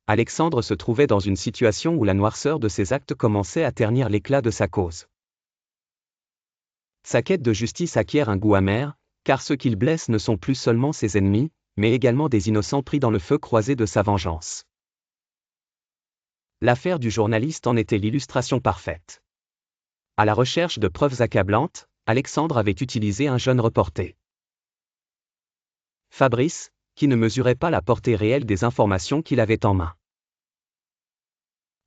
Alexandre se trouvait dans une situation où la noirceur de ses actes commençait à ternir l'éclat de sa cause. Sa quête de justice acquiert un goût amer, car ceux qu'il blesse ne sont plus seulement ses ennemis, mais également des innocents pris dans le feu croisé de sa vengeance. L'affaire du journaliste en était l'illustration parfaite. À la recherche de preuves accablantes, Alexandre avait utilisé un jeune reporter. Fabrice, qui ne mesurait pas la portée réelle des informations qu'il avait en main.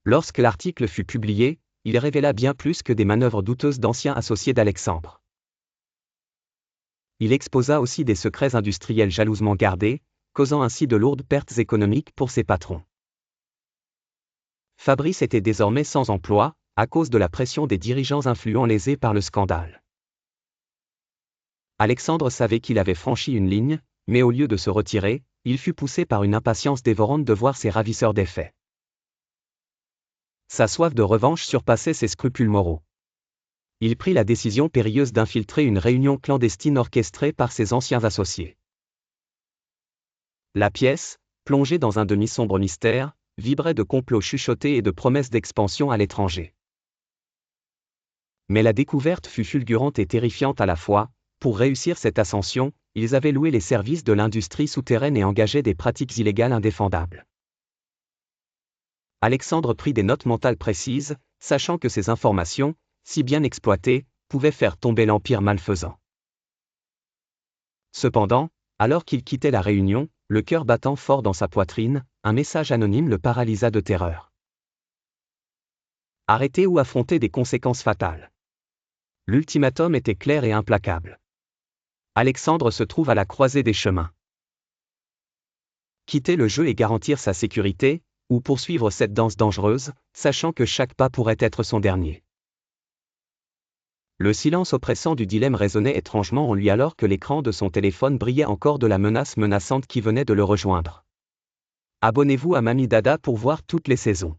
Lorsque l'article fut publié, il révéla bien plus que des manœuvres douteuses d'anciens associés d'Alexandre. Il exposa aussi des secrets industriels jalousement gardés, causant ainsi de lourdes pertes économiques pour ses patrons. Fabrice était désormais sans emploi, à cause de la pression des dirigeants influents lésés par le scandale. Alexandre savait qu'il avait franchi une ligne, mais au lieu de se retirer, il fut poussé par une impatience dévorante de voir ses ravisseurs défaits. Sa soif de revanche surpassait ses scrupules moraux. Il prit la décision périlleuse d'infiltrer une réunion clandestine orchestrée par ses anciens associés. La pièce, plongée dans un demi-sombre mystère, vibrait de complots chuchotés et de promesses d'expansion à l'étranger. Mais la découverte fut fulgurante et terrifiante à la fois. Pour réussir cette ascension, ils avaient loué les services de l'industrie souterraine et engagé des pratiques illégales indéfendables. Alexandre prit des notes mentales précises, sachant que ces informations, si bien exploitées, pouvaient faire tomber l'empire malfaisant. Cependant, alors qu'il quittait la réunion, le cœur battant fort dans sa poitrine, un message anonyme le paralysa de terreur. Arrêter ou affronter des conséquences fatales. L'ultimatum était clair et implacable. Alexandre se trouve à la croisée des chemins. Quitter le jeu et garantir sa sécurité, ou poursuivre cette danse dangereuse, sachant que chaque pas pourrait être son dernier. Le silence oppressant du dilemme résonnait étrangement en lui alors que l'écran de son téléphone brillait encore de la menace menaçante qui venait de le rejoindre. Abonnez-vous à Mamie Dada pour voir toutes les saisons.